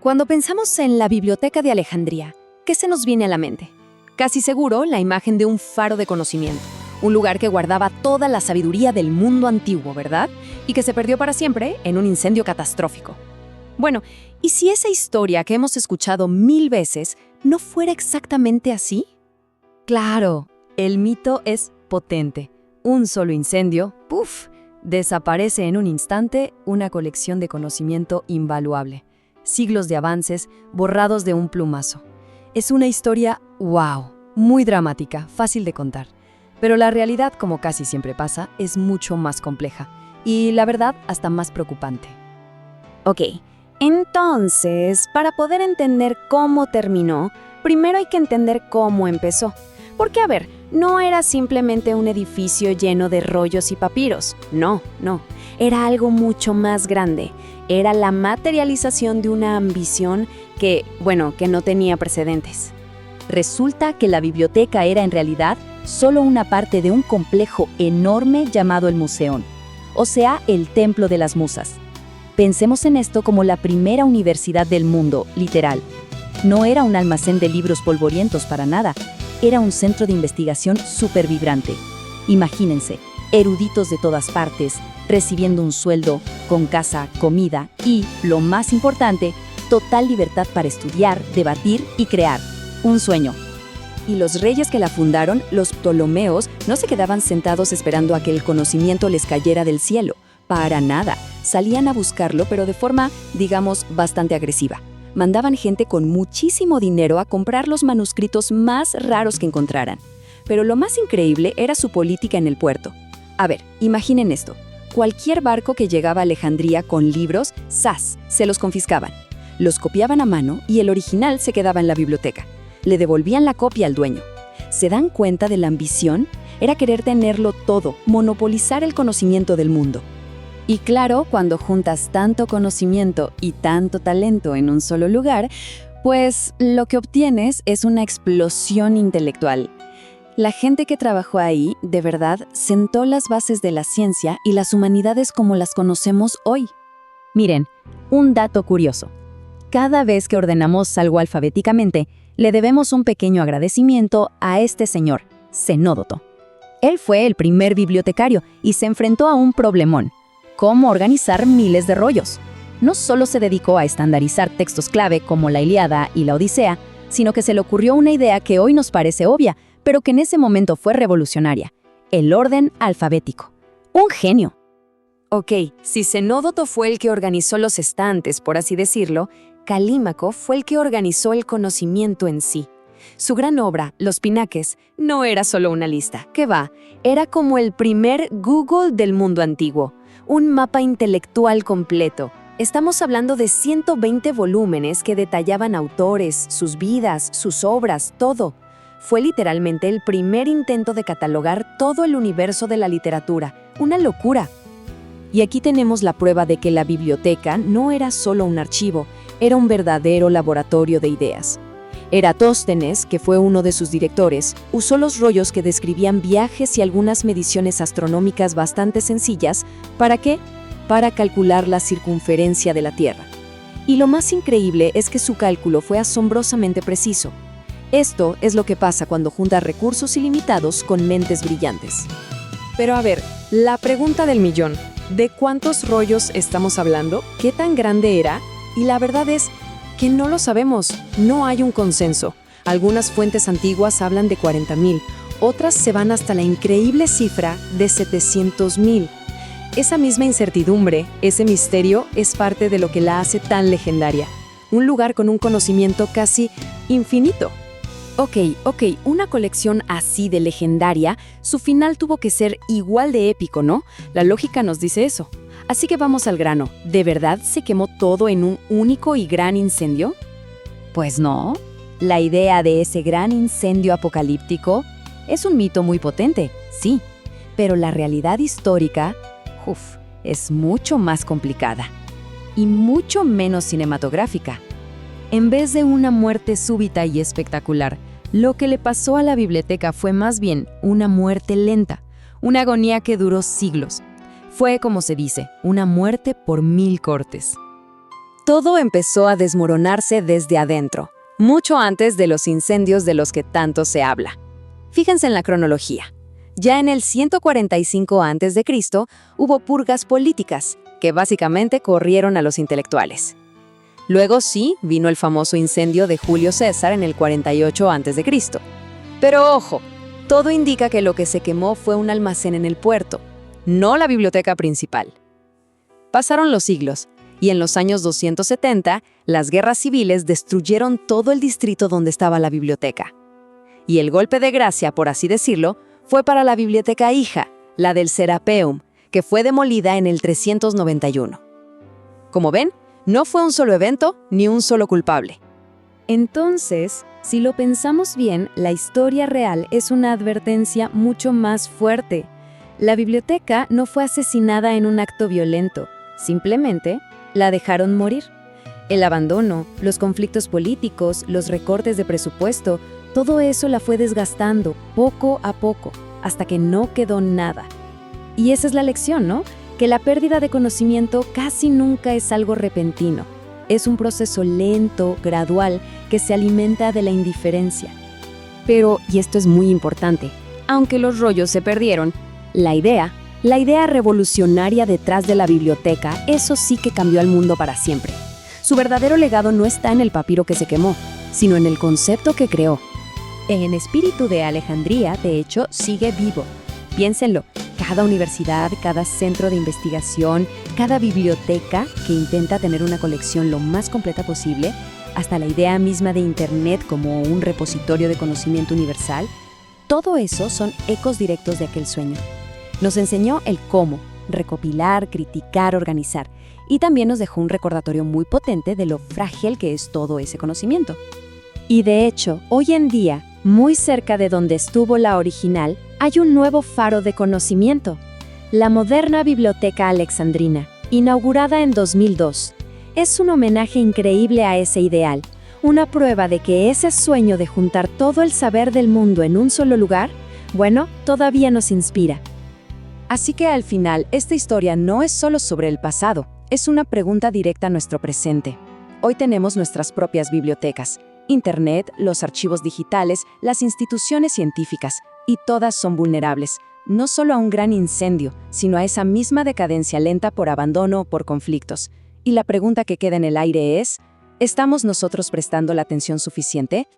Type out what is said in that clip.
Cuando pensamos en la Biblioteca de Alejandría, ¿qué se nos viene a la mente? Casi seguro la imagen de un faro de conocimiento, un lugar que guardaba toda la sabiduría del mundo antiguo, ¿verdad? Y que se perdió para siempre en un incendio catastrófico. Bueno, ¿y si esa historia que hemos escuchado 1000 veces no fuera exactamente así? Claro, el mito es potente. Un solo incendio, ¡puf!, desaparece en un instante una colección de conocimiento invaluable. Siglos de avances borrados de un plumazo. Es una historia, wow, muy dramática, fácil de contar. Pero la realidad, como casi siempre pasa, es mucho más compleja. Y la verdad, hasta más preocupante. Ok, entonces, para poder entender cómo terminó, primero hay que entender cómo empezó. Porque, a ver, no era simplemente un edificio lleno de rollos y papiros. No. Era algo mucho más grande. Era la materialización de una ambición que no tenía precedentes. Resulta que la biblioteca era en realidad solo una parte de un complejo enorme llamado el Museón, o sea, el Templo de las Musas. Pensemos en esto como la primera universidad del mundo, literal. No era un almacén de libros polvorientos para nada, era un centro de investigación súper vibrante. Imagínense, eruditos de todas partes, recibiendo un sueldo, con casa, comida y, lo más importante, total libertad para estudiar, debatir y crear. Un sueño. Y los reyes que la fundaron, los Ptolomeos, no se quedaban sentados esperando a que el conocimiento les cayera del cielo. Para nada. Salían a buscarlo, pero de forma, digamos, bastante agresiva. Mandaban gente con muchísimo dinero a comprar los manuscritos más raros que encontraran. Pero lo más increíble era su política en el puerto. A ver, imaginen esto. Cualquier barco que llegaba a Alejandría con libros, ¡zas!, se los confiscaban. Los copiaban a mano y el original se quedaba en la biblioteca. Le devolvían la copia al dueño. ¿Se dan cuenta de la ambición? Era querer tenerlo todo, monopolizar el conocimiento del mundo. Y claro, cuando juntas tanto conocimiento y tanto talento en un solo lugar, pues lo que obtienes es una explosión intelectual. La gente que trabajó ahí, de verdad, sentó las bases de la ciencia y las humanidades como las conocemos hoy. Miren, un dato curioso. Cada vez que ordenamos algo alfabéticamente, le debemos un pequeño agradecimiento a este señor, Zenódoto. Él fue el primer bibliotecario y se enfrentó a un problemón: cómo organizar miles de rollos. No solo se dedicó a estandarizar textos clave como la Ilíada y la Odisea, sino que se le ocurrió una idea que hoy nos parece obvia, pero que en ese momento fue revolucionaria: el orden alfabético. ¡Un genio! Ok, si Zenódoto fue el que organizó los estantes, por así decirlo, Calímaco fue el que organizó el conocimiento en sí. Su gran obra, Los Pinaques, no era solo una lista, ¿qué va? Era como el primer Google del mundo antiguo, un mapa intelectual completo. Estamos hablando de 120 volúmenes que detallaban autores, sus vidas, sus obras, todo. Fue literalmente el primer intento de catalogar todo el universo de la literatura. Una locura. Y aquí tenemos la prueba de que la biblioteca no era solo un archivo, era un verdadero laboratorio de ideas. Eratóstenes, que fue uno de sus directores, usó los rollos que describían viajes y algunas mediciones astronómicas bastante sencillas. ¿Para qué? Para calcular la circunferencia de la Tierra. Y lo más increíble es que su cálculo fue asombrosamente preciso. Esto es lo que pasa cuando juntas recursos ilimitados con mentes brillantes. Pero a ver, la pregunta del millón: ¿de cuántos rollos estamos hablando? ¿Qué tan grande era? Y la verdad es que no lo sabemos, no hay un consenso. Algunas fuentes antiguas hablan de 40,000, otras se van hasta la increíble cifra de 700,000. Esa misma incertidumbre, ese misterio, es parte de lo que la hace tan legendaria. Un lugar con un conocimiento casi infinito. Ok, una colección así de legendaria, su final tuvo que ser igual de épico, ¿no? La lógica nos dice eso. Así que vamos al grano. ¿De verdad se quemó todo en un único y gran incendio? Pues no. La idea de ese gran incendio apocalíptico es un mito muy potente, sí, pero la realidad histórica, es mucho más complicada y mucho menos cinematográfica. En vez de una muerte súbita y espectacular, lo que le pasó a la biblioteca fue más bien una muerte lenta, una agonía que duró siglos. Fue, como se dice, una muerte por 1000 cortes. Todo empezó a desmoronarse desde adentro, mucho antes de los incendios de los que tanto se habla. Fíjense en la cronología. Ya en el 145 a.C. hubo purgas políticas, que básicamente corrieron a los intelectuales. Luego sí, vino el famoso incendio de Julio César en el 48 a.C. Pero ojo, todo indica que lo que se quemó fue un almacén en el puerto, no la biblioteca principal. Pasaron los siglos, y en los años 270, las guerras civiles destruyeron todo el distrito donde estaba la biblioteca. Y el golpe de gracia, por así decirlo, fue para la biblioteca hija, la del Serapeum, que fue demolida en el 391. Como ven, no fue un solo evento ni un solo culpable. Entonces, si lo pensamos bien, la historia real es una advertencia mucho más fuerte. La biblioteca no fue asesinada en un acto violento, simplemente la dejaron morir. El abandono, los conflictos políticos, los recortes de presupuesto, todo eso la fue desgastando poco a poco, hasta que no quedó nada. Y esa es la lección, ¿no? Que la pérdida de conocimiento casi nunca es algo repentino. Es un proceso lento, gradual, que se alimenta de la indiferencia. Pero, y esto es muy importante, aunque los rollos se perdieron, la idea revolucionaria detrás de la biblioteca, eso sí que cambió al mundo para siempre. Su verdadero legado no está en el papiro que se quemó, sino en el concepto que creó. El espíritu de Alejandría, de hecho, sigue vivo. Piénsenlo, cada universidad, cada centro de investigación, cada biblioteca que intenta tener una colección lo más completa posible, hasta la idea misma de Internet como un repositorio de conocimiento universal, todo eso son ecos directos de aquel sueño. Nos enseñó el cómo, recopilar, criticar, organizar, y también nos dejó un recordatorio muy potente de lo frágil que es todo ese conocimiento. Y de hecho, hoy en día, muy cerca de donde estuvo la original, hay un nuevo faro de conocimiento, la moderna Biblioteca Alexandrina, inaugurada en 2002. Es un homenaje increíble a ese ideal, una prueba de que ese sueño de juntar todo el saber del mundo en un solo lugar, bueno, todavía nos inspira. Así que al final, esta historia no es solo sobre el pasado, es una pregunta directa a nuestro presente. Hoy tenemos nuestras propias bibliotecas, Internet, los archivos digitales, las instituciones científicas, y todas son vulnerables, no solo a un gran incendio, sino a esa misma decadencia lenta por abandono o por conflictos. Y la pregunta que queda en el aire es, ¿estamos nosotros prestando la atención suficiente?